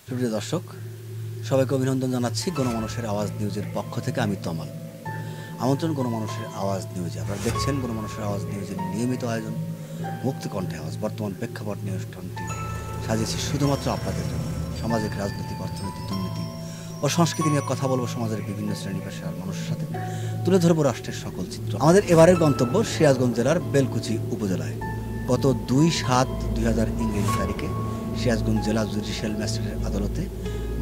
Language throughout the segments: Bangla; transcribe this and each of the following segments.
সুপ্রিয় দর্শক, সবাইকে অভিনন্দন জানাচ্ছি গণমানুষের আওয়াজ নিউজের পক্ষ থেকে। আমি তমাল। আমন্ত্রণ গণমানুষের আওয়াজ নিউজে। আপনারা দেখছেন গণমানুষের আওয়াজ নিউজের নিয়মিত আয়োজন মুক্তিকণ্ঠে আওয়াজ। বর্তমান প্রেক্ষাপট নিয়ে অনুষ্ঠানটি সাজিয়েছি শুধুমাত্র আপনাদের জন্য। সামাজিক, রাজনৈতিক, অর্থনৈতিক, দুর্নীতি ও সংস্কৃতি নিয়ে কথা বলবো, সমাজের বিভিন্ন শ্রেণী পেশার মানুষের সাথে তুলে ধরবো রাষ্ট্রের সকল চিত্র। আমাদের এবারের গন্তব্য সিরাজগঞ্জ জেলার বেলকুচি উপজেলায়। গত ২/৭/২০০০ ইংরেজি তারিখে সিরাজগঞ্জ জেলা জুডিশিয়াল ম্যাজিস্ট্রেটের আদালতে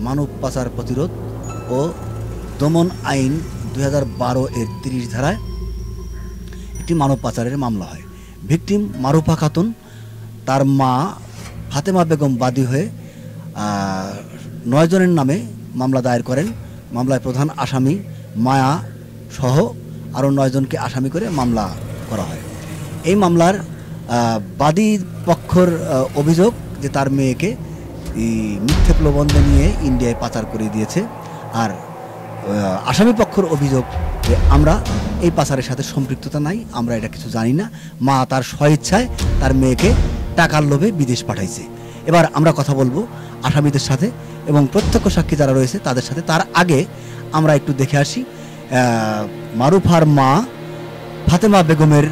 মানব পাচার প্রতিরোধ ও দমন আইন ২০১২ এর ৩০ ধারায় একটি মানব পাচারের মামলা হয়। ভিকটিম মারুফা খাতুন, তার মা ফাতেমা বেগম বাদী হয়ে ৯ জনের নামে মামলা দায়ের করেন। মামলায় প্রধান আসামি মায়া সহ আরও ৯ জনকে আসামি করে মামলা করা হয়। এই মামলার বাদী পক্ষর অভিযোগ যে তার মেয়েকে মিথ্যে প্রলোভন নিয়ে ইন্ডিয়ায় পাচার করে দিয়েছে। আর আসামি পক্ষর অভিযোগ যে আমরা এই পাচারের সাথে সম্পৃক্ততা নাই, আমরা এটা কিছু জানি না। মা তার স্বইচ্ছায় তার মেয়েকে টাকার লোভে বিদেশ পাঠাইছে। এবার আমরা কথা বলবো আসামিদের সাথে এবং প্রত্যক্ষ সাক্ষী যারা রয়েছে তাদের সাথে। তার আগে আমরা একটু দেখে আসি মারুফার মা ফাতেমা বেগমের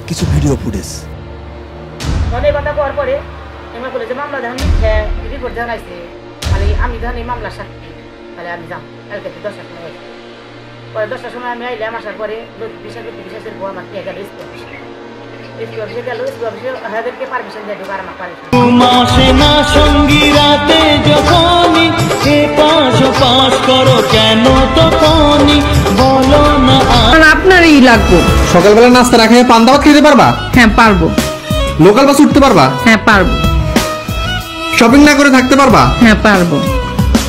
কিছু ভিডিও ফুটেজ। বলে যে মামলা যখন রিপোর্ট জানাইছে, মানে আমি যখন এই মামলার সাক্ষী, তাহলে আমি যাম কালকে 10টার সময়। পরে 10টার সময় আমি আইলাম, আসার পরে বিশ্বাসের বউ আমার গেল স্কুল অফিসে গেল। স্কুল অফিসে হাজারকে পারমিশন দিয়ে ঢোকার আমার পারমিশন। আপনারই লাগবে। সকালবেলা নাস্তা রাখে পান দাওয়াত খেতে পারবা? হ্যাঁ পারবো। লোকাল বাস উঠতে পারবা? হ্যাঁ পারবো। শপিং না করে থাকতে পারবা? হ্যাঁ পারবো।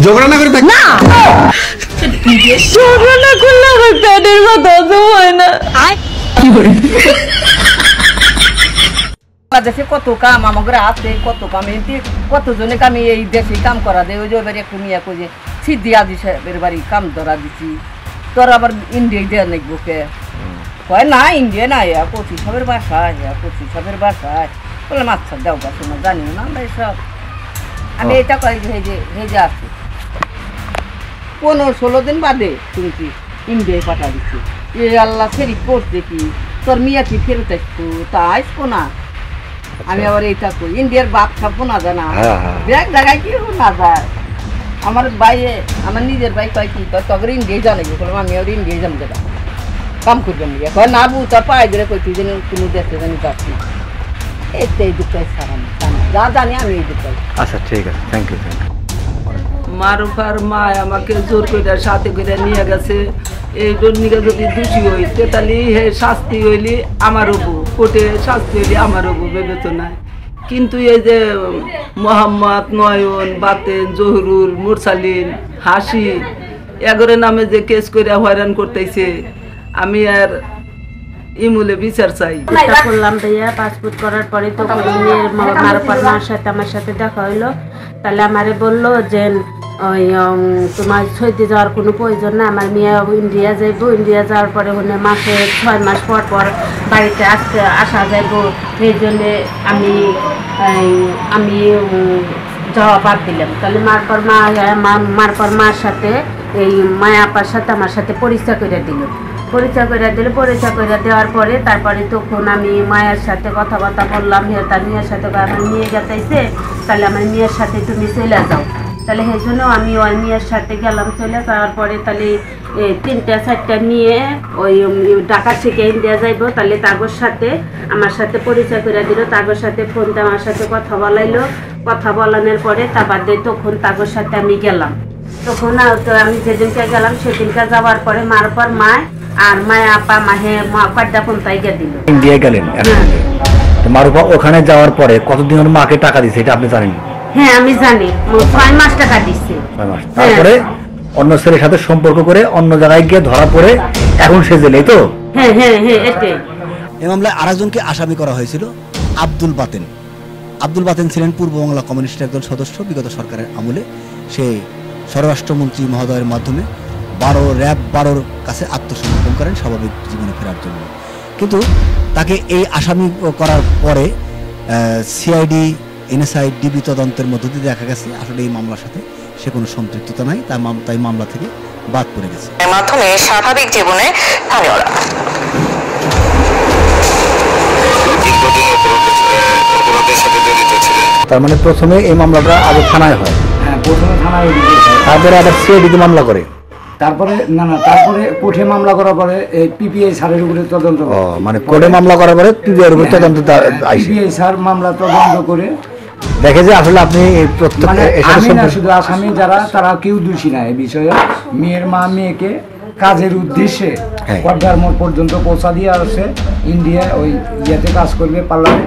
ঝগড়া না করে থাকতে? না, ঝগড়া না করলে আমার পেটের কথা তো হয় না। কি করে দেশে কত কাম আমাদের আছে, কত কাম কতজনে আমি এই দেশে কাম করা দেয়। ওই যে এবার একটু নিয়ে যে সিদ্ধি আজি সাহেবের বাড়ি কাম ধরা দিচ্ছি, তোর আবার ইন্ডিয়ায় দেওয়া নেই বুকে কয় না ইন্ডিয়া না, 25 সবের বাসায়, 25 সবের বাসায় বললাম আচ্ছা দেও বাসো না, জানিও না আমরা এসব। আমি এটা কই যে আছি 15-16 দিন বাদে তুমি কি ইন্ডিয়ায় পাঠা দিচ্ছি। এ আল্লাহ ফেরি করছে কি তোর মিয়া কি ফেরত আসতো, তা আসবো না। আমি আবার এইটা করি ইন্ডিয়ার বাপ খাবো না জানা, ব্যাগ জায়গায় কি না যায়। আমার ভাইয়ে, আমার নিজের ভাই কয় কি তখন ইন্ডিয়ায় জানে বললাম আমি আর ইন্ডিয়ায় জানি দাদা কাম করবেন কয় না বু তোর পায়ে ধরে কই তুই যেন কোনো দেশে জানি যাচ্ছি। এই দুঃখাই সারা যা জানি আমি এই দুঃখাই। আচ্ছা ঠিক আছে, থ্যাংক ইউ। মারুফার মা আমাকে জোর করে সাথে করে নিয়ে গেছে। এই জন্যে যদি দোষী হই তাহলে হে শাস্তি হইলে আমার হবু, কোর্টে শাস্তি হইলে আমার হবু বিবেচনায়। কিন্তু এই যে মোহাম্মদ, নয়ন, বাতেন, জহুরুল, মুরসালিন, হাসি এগরের নামে যে কেস করে হয়রান করতেছে, আমি আর ইমুলে বিচার চাই। করলাম ভাইয়া পাসপোর্ট করার পরে তো মারুফার মার সাথে আমার সাথে দেখা হইলো। তাহলে আমারে বললো যে ওই তোমার সৌদি যাওয়ার কোনো প্রয়োজন না, আমার মেয়ে ইন্ডিয়া যাইব। ইন্ডিয়া যাওয়ার পরে ওখানে মাসে 6 মাস পর পর বাড়িতে আসা যাইব। সেই জন্যে আমি যাওয়া বাদ দিলাম। তাহলে মারপর মার সাথে এই মায়া আপার সাথে আমার সাথে পরিচয় করে দিল। পরিচয় করে দেওয়ার পরে তারপরে তখন আমি মায়ের সাথে কথাবার্তা বললাম। তার মেয়ের সাথে আমার মেয়ে গেছে, তাহলে আমার মেয়ের সাথে তুমি চলে যাও। তাহলে সেই জন্য আমি ওই মেয়ের সাথে গেলাম। চলে যাওয়ার পরে তাহলে 3টা-4টা নিয়ে ওই ঢাকা থেকে ইন্ডিয়া যাইব। তাহলে তাগর সাথে আমার সাথে পরিচয় করে দিল। তাগর সাথে ফোন দিয়ে আমার সাথে কথা বলাইলো। কথা বলানোর পরে তারপর তখন তাগর সাথে আমি গেলাম। তখন আমি যেদিনকে গেলাম সেদিনকে যাওয়ার পরে মারপর মায় আর মায়া আপা কয়েকটা পন্থায় গিয়ে দিল। ইন্ডিয়া গেলেন, মারুফা ওখানে যাওয়ার পরে কতদিন ওর মাকে টাকা দিছে এটা আপনি জানেন? হ্যাঁ আমি জানি, 6 মাস টাকা দিচ্ছে। তারপরে অন্য ছেলের সাথে সম্পর্ক করে অন্য জায়গায় গিয়ে ধরা পড়ে এখন সে জেলে। তো হ্যাঁ এটাই। এই মামলায় আরেকজনকে আসামি করা হয়েছিল, আব্দুল বাতেন। আব্দুল বাতেন ছিলেন পূর্ব বাংলা কমিউনিস্টের একজন সদস্য। বিগত সরকারের আমলে সে স্বরাষ্ট্রমন্ত্রী মহোদয়ের মাধ্যমে র্যাব 12 কাছে আত্মসমর্পণ করেন স্বাভাবিক জীবনে ফেরার জন্য। কিন্তু তাকে এই আসামি করার পরে সিআইডি এনএসআই ডিবি তদন্তের মধ্য দিয়ে দেখা গেছে আসলে এই মামলার সাথে সে কোনো সম্পৃক্ততা নাই, তাই মামলা থেকে বাদ পড়ে গেছে। এর মাধ্যমে স্বাভাবিক জীবনে স্থানীয়রা তার মানে প্রথমে এই মামলাটা আগে থানায় হয়, হ্যাঁ প্রথমে থানায় অভিযোগ হয়, তারপরে আবার সিআইডিতে মামলা করে, তারপরে তারপরে কোর্টে মামলা করার পরে এই পিপিআই স্যারের উপরে তদন্ত করে। মানে কোর্টে মামলা করার পরে পিবিআর উপর তদন্ত আইসে পিপিআই স্যার মামলা তদন্ত করে দেখে যে আসলে আপনি এই মানে প্রত্যেকটা আমি না শুধু আসামি যারা তারা কেউ দোষী না এই বিষয়ে। মেয়ের মা মেয়েকে কাজের উদ্দেশ্যে হ্যাঁ। পর্দার মোড় পর্যন্ত পৌঁছা দিয়ে আসছে, ইন্ডিয়া ওই ইয়েতে কাজ করবে পার্লারে।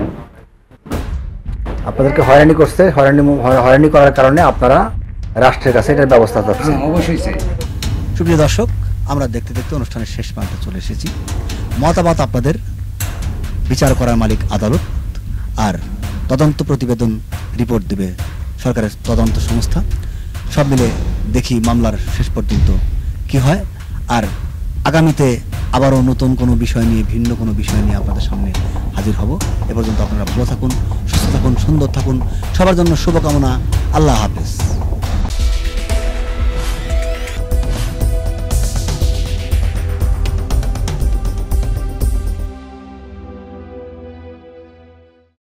আপনাদেরকে হয়রানি করছে, হয়রানি করার কারণে আপনারা রাষ্ট্রের কাছে এটার ব্যবস্থা চাচ্ছেন। হ্যাঁ অবশ্যই চাই। সুপ্রিয় দর্শক, আমরা দেখতে দেখতে অনুষ্ঠানের শেষ প্রান্তে চলে এসেছি। মতামত আপনাদের, বিচার করার মালিক আদালত, আর তদন্ত প্রতিবেদন রিপোর্ট দেবে সরকারের তদন্ত সংস্থা। সব মিলে দেখি মামলার শেষ পর্যন্ত কি হয়। আর আগামীতে আবারও নতুন কোনো বিষয় নিয়ে, ভিন্ন কোনো বিষয় নিয়ে আপনাদের সামনে হাজির হব। এ পর্যন্ত আপনারা ভালো থাকুন, সুস্থ থাকুন, সুন্দর থাকুন। সবার জন্য শুভকামনা। আল্লাহ হাফেজ।